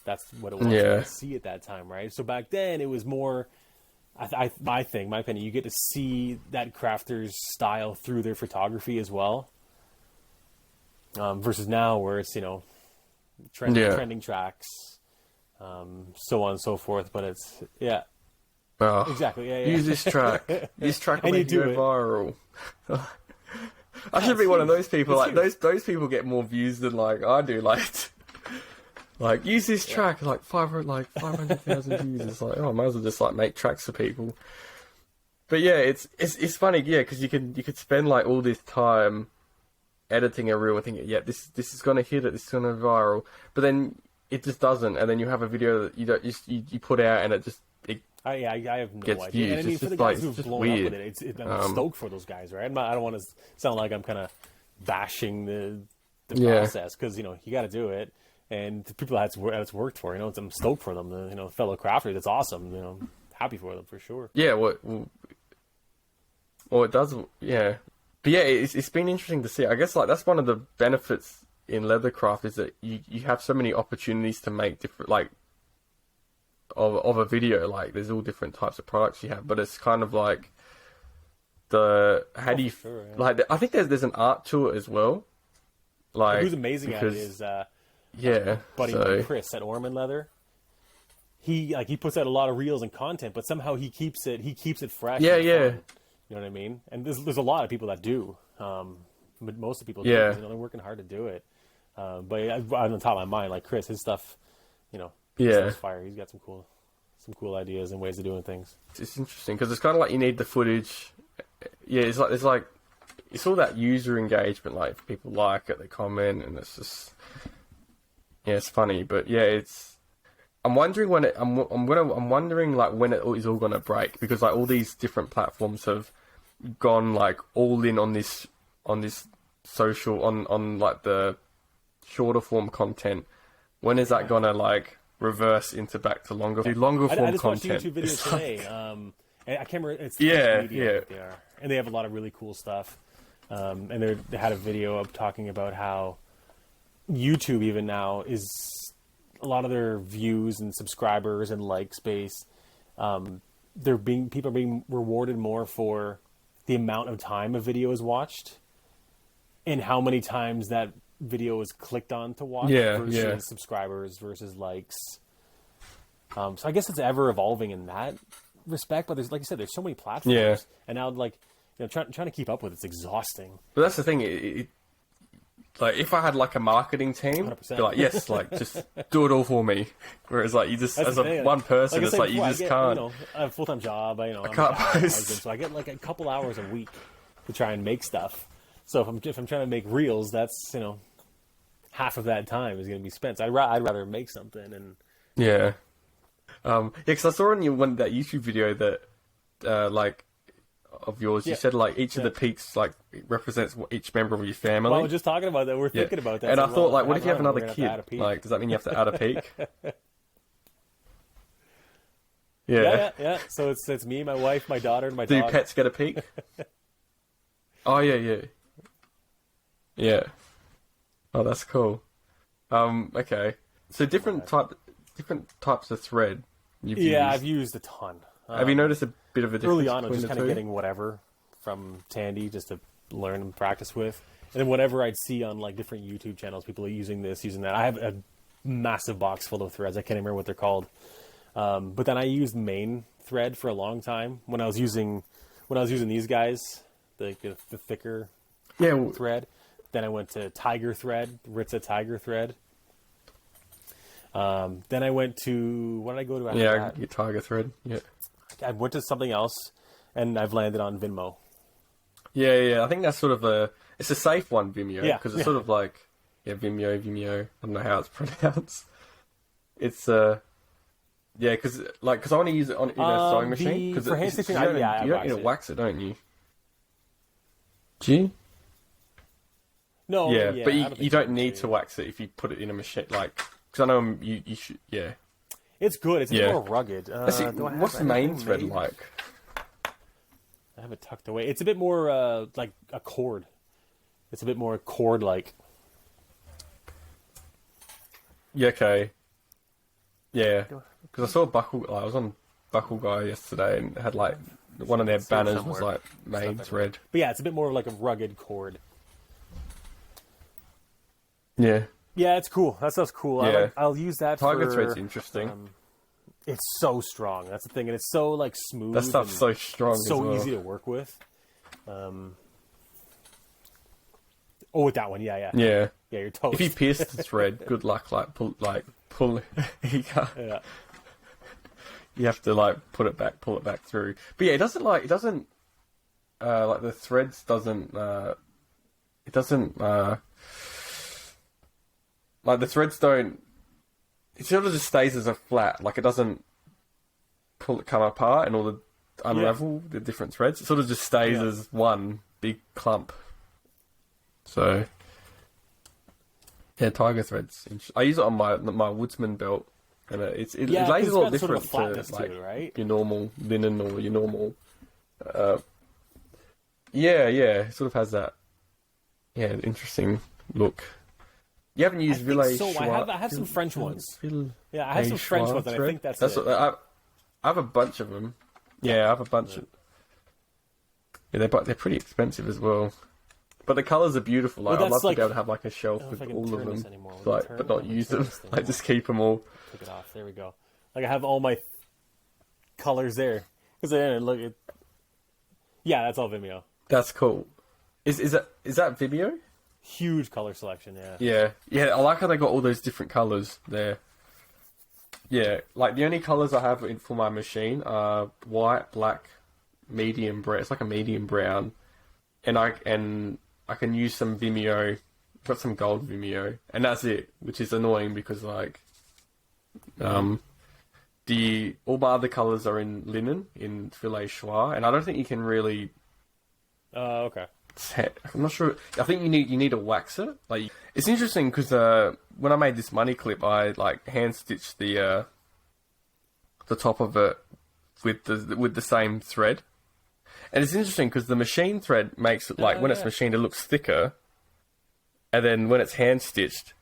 that's what it wants me to see at that time, right? So back then, it was more, my opinion, you get to see that crafter's style through their photography as well. Versus now, where it's, you know, trending tracks, so on and so forth. But it's,
Oh,
exactly. Yeah.
Use this track. This track will make you go viral. I should be one of those people. Like those people get more views than like I do. Like use this track. Like 500,000 views. It's like, oh, I might as well just like make tracks for people. But yeah, it's funny. Yeah, because you could spend like all this time editing a reel and thinking, yeah, this is gonna hit it. This is gonna go viral. But then it just doesn't. And then you have a video that you put out and it just.
I have no
idea.
Views. And I mean,
it's
for the guys who've blown up with it, I'm stoked for those guys, right? I don't want to sound like I'm kind of bashing the process, because, you know, you got to do it. And the people that it's worked for, you know, I'm stoked for them. You know, fellow crafter, that's awesome. You know, happy for them for sure.
Yeah, well, it does. Yeah, but yeah, it's been interesting to see. I guess like that's one of the benefits in leathercraft is that you have so many opportunities to make different like. Of a video, like there's all different types of products you have, but it's kind of like like I think there's an art to it as well. Like
who's amazing at it is buddy Chris at Orman Leather. He puts out a lot of reels and content, but somehow he keeps it fresh.
Yeah.
You know what I mean? And there's a lot of people that do, but most of the people do. You know, they're working hard to do it. But on the top of my mind, like Chris, his stuff, you know.
Yeah,
fire. He's got some cool ideas and ways of doing things.
It's interesting because it's kind of like you need the footage. Yeah, it's all that user engagement. Like people like it, they comment, and it's just it's funny. But yeah, I'm wondering when I'm wondering like when it is all gonna break, because like all these different platforms have gone like all in on this social on like the shorter form content. When is that gonna like reverse into back to longer form content?
I just watched a YouTube video today. I can't remember. It's media, they are, and they have a lot of really cool stuff. And they had a video up talking about how YouTube even now is a lot of their views and subscribers and likes base. People are being rewarded more for the amount of time a video is watched and how many times that video is clicked on to watch versus subscribers versus likes. So I guess it's ever evolving in that respect. But there's, like you said, there's so many platforms, and now trying to keep up with it's exhausting.
But that's the thing. Like, if I had like a marketing team,
100%.
be like, yes, like just do it all for me. Whereas like you just one person, it's like you just can't.
I have a full-time job. I
can't post.
So I get like a couple hours a week to try and make stuff. So if I'm trying to make reels, that's half of that time is going to be spent. So I'd rather make something and
because I saw in that YouTube video that like of yours, you said like each of the peaks like represents each member of your family.
Well, I was just talking about that. We're thinking about that.
And I thought, like, what if you have another kid? Like, does that mean you have to add a peak?
Yeah. So it's me, my wife, my daughter, and my dog.
Do pets get a peak? Oh yeah. Oh, that's cool. Okay. So different types of thread you've used.
I've used a ton.
Have you noticed a bit of a difference
early on? I was just
between
kind of getting whatever from Tandy just to learn and practice with, and then whatever I'd see on like different YouTube channels, people are using this, using that. I have a massive box full of threads. I can't even remember what they're called. But then I used main thread for a long time when I was using these guys, the thicker thread. Then I went to tiger thread, Ritza tiger thread. Then I went to, what did I go to after that?
Your tiger thread. Yeah.
I went to something else, and I've landed on Venmo.
Yeah. I think that's sort of it's a safe one, Vimeo, because it's sort of like, Vimeo. I don't know how it's pronounced. It's because I want to use it on in a sewing machine because
for hand stitching,
you don't need to wax it, don't you? Do you?
No.
Yeah, but you don't need to wax it if you put it in a machine, like, because I know you should. Yeah.
It's good. It's a bit more rugged.
What's the main thread like?
I have it tucked away. It's a bit more like a cord. It's a bit more cord-like.
Yeah, okay. Yeah. Because I saw I was on Buckle Guy yesterday and had like one of their banners was like main thread.
But yeah, it's a bit more like a rugged cord.
Yeah.
Yeah, it's cool. That stuff's cool.
Yeah.
I'll use that
Tiger thread's interesting.
It's so strong. That's the thing. And it's so like smooth.
That stuff's so strong
so easy to work with. With that one. Yeah.
Yeah,
you're toast.
If you pierce the thread, good luck. Pull. You can't.
Yeah.
You have to pull it back through. But yeah, it doesn't like the threads doesn't it doesn't like the threads don't. It sort of just stays as a flat. Like it doesn't come apart and all the unravel the different threads. It sort of just stays as one big clump. So yeah, tiger threads. I use it on my woodsman belt, and it lays a lot different
sort of
to like
it, right?
your normal linen or your normal. It sort of has that. Yeah, interesting look. You haven't used Village.
So I have some French ones. I have some French ones, and I think that's it.
I have a bunch of them. Yeah, I have a bunch of. Yeah, they're pretty expensive as well. But the colours are beautiful. Like, I'd love to be able to have like a shelf with all of them, but not use them. Like just keep them all.
Take it off. There we go. Like I have all my colours there. Because look, that's all Vimeo.
That's cool. Is that Vimeo?
Huge color selection, yeah.
Yeah. I like how they got all those different colours there. Yeah, like the only colours I have for my machine are white, black, medium brown. It's like a medium brown, and I can use some Vimeo. Got some gold Vimeo, and that's it. Which is annoying because like, all my other colours are in linen in filet choix, and I don't think you can really.
Okay.
I'm not sure. I think you need to wax it. Like it's interesting because when I made this money clip, I like hand stitched the top of it with the same thread, And it's interesting because the machine thread makes it like when it's machined, it looks thicker, and then when it's hand stitched,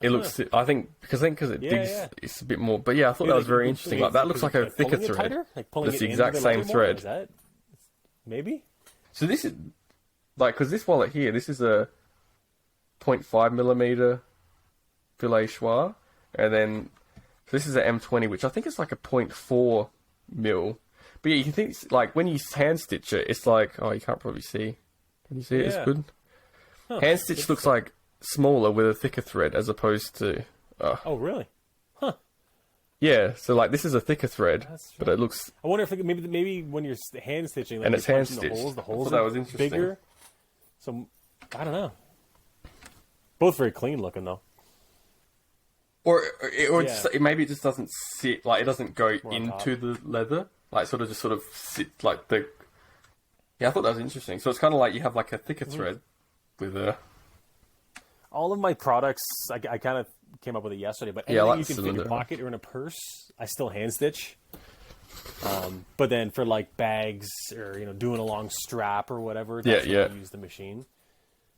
it looks. I think because it digs, it's a bit more. But yeah, I thought that was very interesting. Like that looks like a thicker thread.
Tighter? Like pulling
That's
it
the exact same thread.
Is that maybe?
So this is like because this wallet here, this is a 0.5 millimeter filet schwa, and then so this is an M20, which I think is like a 0.4 mil. But yeah, you can think like when you hand stitch it, it's like you can't probably see. Can you see it? It's good.
Huh.
Hand stitch looks like smaller with a thicker thread as opposed to.
Oh really? Huh.
Yeah, so like this is a thicker thread, but it looks.
I wonder if maybe when you're hand stitching, like
and it's hand stitched.
The holes
that
are
was interesting.
Bigger. So I don't know. Both very clean looking though.
Or maybe it just doesn't sit like it doesn't go into the leather, like sort of sit like the. Yeah, I thought that was interesting. So it's kind of like you have like a thicker thread with a.
All of my products, I kind of came up with it yesterday, but anything you can fit in your pocket or in a purse, I still hand stitch. But then for like bags or doing a long strap or whatever, that's when I use the machine.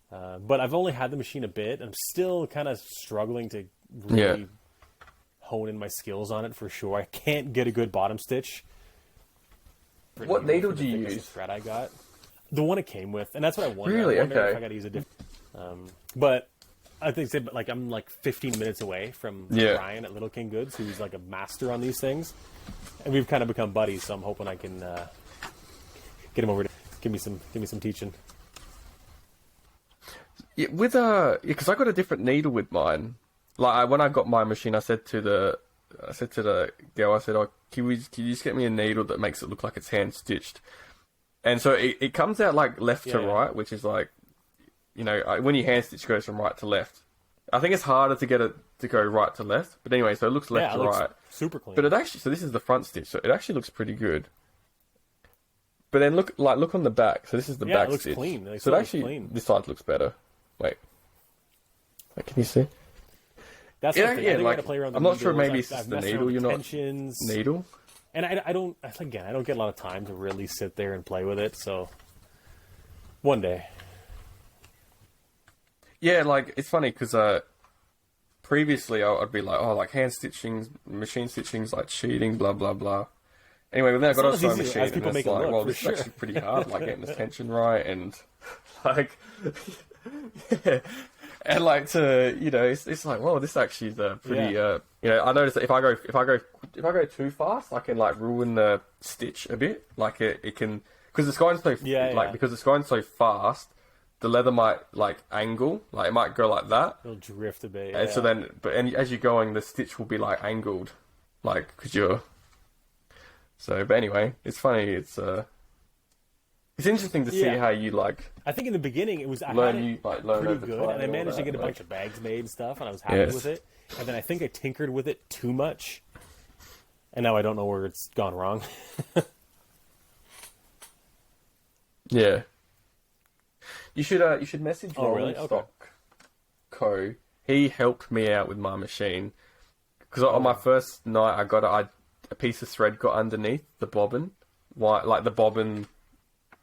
But I've only had the machine a bit. I'm still kind of struggling to really hone in my skills on it for sure. I can't get a good bottom stitch.
What needle do you use?
Thread I got the one it came with, and that's what I wonder.
Really?
I wonder
okay.
If I got to use a different. But I think like I'm like 15 minutes away from Ryan at Little King Goods, who's like a master on these things, and we've kind of become buddies. So I'm hoping I can get him over to give me some teaching.
Yeah, because I got a different needle with mine. Like when I got my machine, I said to the girl, I said, "Oh, can you just get me a needle that makes it look like it's hand stitched?" And so it comes out like left to right, which is like, when you hand stitch, it goes from right to left. I think it's harder to get it to go right to left, but anyway, so it looks left to right,
super clean.
But so this is the front stitch, so it actually looks pretty good. But then look on the back. So this is the back
it looks
stitch.
Clean. It
so actually, clean. This side looks better. Wait, can you see?
That's the thing. I think I gotta play around the
I'm not sure. Maybe it's
I've
the needle. You're not needle.
And I don't get a lot of time to really sit there and play with it. So one day. Yeah,
like it's funny because previously I'd be like, like hand stitching, machine stitching's like cheating, blah blah blah. Anyway, then I got a sewing machine, and it's like, well, this is actually pretty hard, like getting this tension right, and like, and like it's like, well, this actually is a pretty, I noticed that if I go too fast, I can like ruin the stitch a bit, like it can, because it's going so because it's going so fast. The leather might like angle, like it might go like that.
It'll drift a bit.
And so then, as you're going, the stitch will be like angled, like because you're. So, but anyway, it's funny. It's interesting to see how you like.
I think in the beginning it was
learn
pretty good, and I managed to get a bunch of bags made and stuff, and I was happy with it. And then I think I tinkered with it too much, and now I don't know where it's gone wrong.
Yeah. You should message Rolling Stock Co. He helped me out with my machine because on my first night I got a piece of thread got underneath the bobbin, like the bobbin,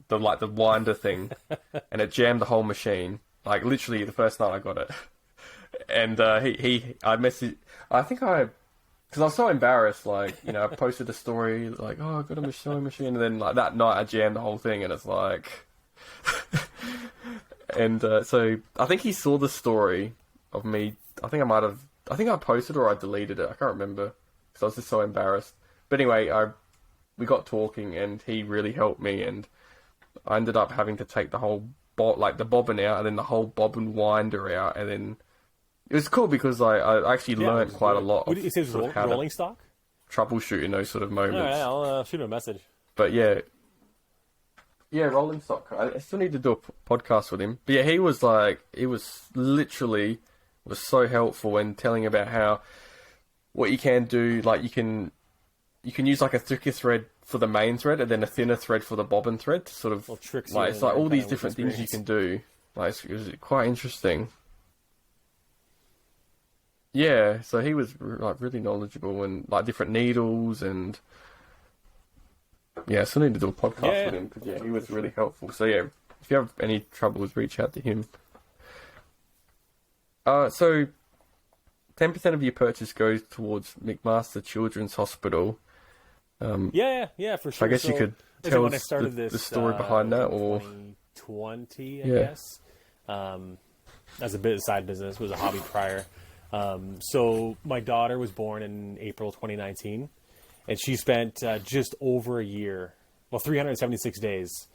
the winder thing, and it jammed the whole machine. Like literally the first night I got it, and I messaged. I think because I was so embarrassed. Like I posted a story like, "Oh, I got a sewing machine," and then like that night I jammed the whole thing, and it's like. And so I think he saw the story of me. I think I posted or I deleted it. I can't remember because I was just so embarrassed. But anyway, we got talking and he really helped me, and I ended up having to take the whole the bobbin out and then the whole bobbin winder out, and then it was cool because I actually learned quite a lot.
It says rolling stock.
Troubleshoot in those sort of moments.
All right, I'll shoot him a message.
But yeah. Yeah, Rolling Stock. I still need to do a podcast with him. But yeah, he was literally so helpful in telling about how what you can do. Like you can use like a thicker thread for the main thread and then a thinner thread for the bobbin thread to sort of
tricks.
Like it's like all these different things you can do. Like it was quite interesting. Yeah, so he was like really knowledgeable and like different needles and Yeah, I still need to do a podcast
Yeah,
with him because he was really helpful. So yeah, if you have any troubles, reach out to him. So 10% of your purchase goes towards McMaster Children's Hospital.
Yeah, for sure.
I guess you could tell
when I
us
started
the story behind that, or
2020, I guess. As a side business, was a hobby prior. So my daughter was born in April 2019, and she spent just over a year, 376 days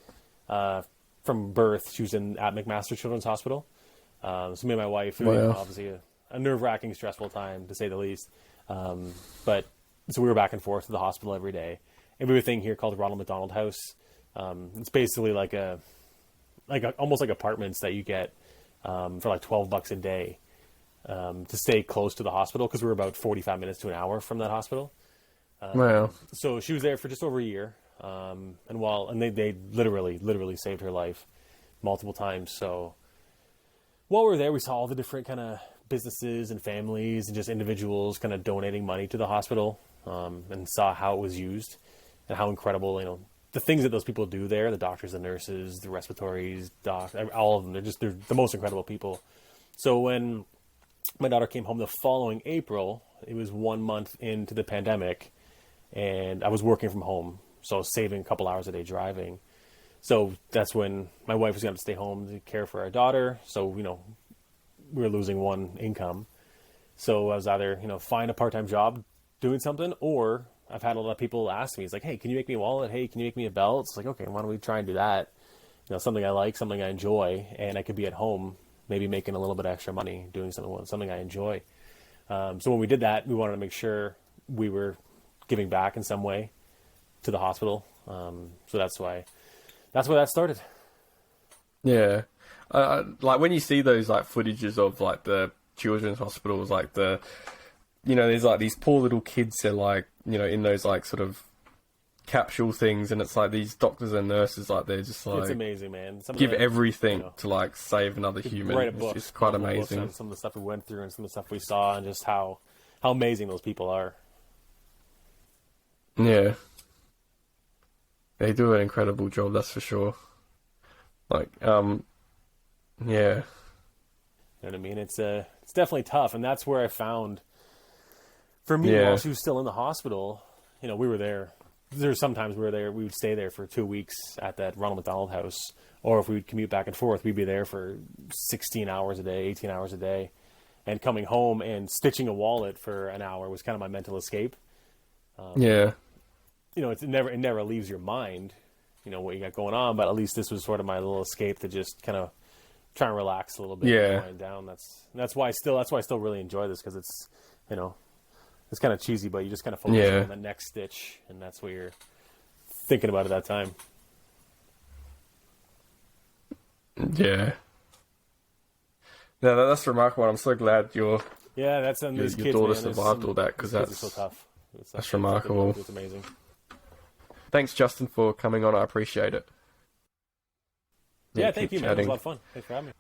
from birth. She was at McMaster Children's Hospital. So me and my wife, obviously a nerve-wracking, stressful time to say the least. But so we were back and forth to the hospital every day. And we have a thing here called Ronald McDonald House. It's basically like almost like apartments that you get for like $12 a day to stay close to the hospital, because we're about 45 minutes to an hour from that hospital.
wow.
So she was there for just over a year, and they literally saved her life multiple times. So while we were there, we saw all the different kind of businesses and families and just individuals kind of donating money to the hospital, and saw how it was used and how incredible, the things that those people do there, the doctors, the nurses, the respiratories, all of them, they're the most incredible people. So when my daughter came home the following April, it was 1 month into the pandemic, and I was working from home, so I was saving a couple hours a day driving. So that's when my wife was going to stay home to care for our daughter. So, we were losing one income. So I was either, find a part-time job doing something, or I've had a lot of people ask me, it's like, hey, can you make me a wallet? Hey, can you make me a belt? It's like, okay, why don't we try and do that? Something I like, something I enjoy, and I could be at home, maybe making a little bit extra money doing something I enjoy. So when we did that, we wanted to make sure we were giving back in some way to the hospital. So that's why that started.
Yeah. Like when you see those like footages of like the children's hospitals, like there's like these poor little kids, they're like, in those like sort of capsule things, and it's like these doctors and nurses, like they're just like,
it's amazing, man.
Give everything to like save another human.
Write a book.
It's quite amazing.
Some of the stuff we went through and some of the stuff we saw, and just how amazing those people are.
Yeah. They do an incredible job, that's for sure. Like, yeah.
You know what I mean? It's definitely tough, and that's where I found, for me, while she was still in the hospital, we were there. There's sometimes we would stay there for 2 weeks at that Ronald McDonald House, or if we would commute back and forth, we'd be there for 16 hours a day, 18 hours a day, and coming home and stitching a wallet for an hour was kind of my mental escape. It never leaves your mind, what you got going on, but at least this was sort of my little escape to just kind of try and relax a little bit.
Yeah.
And wind down. That's why I still really enjoy this, because it's, it's kind of cheesy, but you just kind of focus on the next stitch, and that's what you're thinking about at that time.
Yeah. No, that's remarkable. I'm so glad your daughter survived all that, because that's
so tough.
That's remarkable.
It's amazing.
Thanks, Justin, for coming on. I appreciate it.
Yeah, thank you, man. It was a lot of fun. Thanks for having me.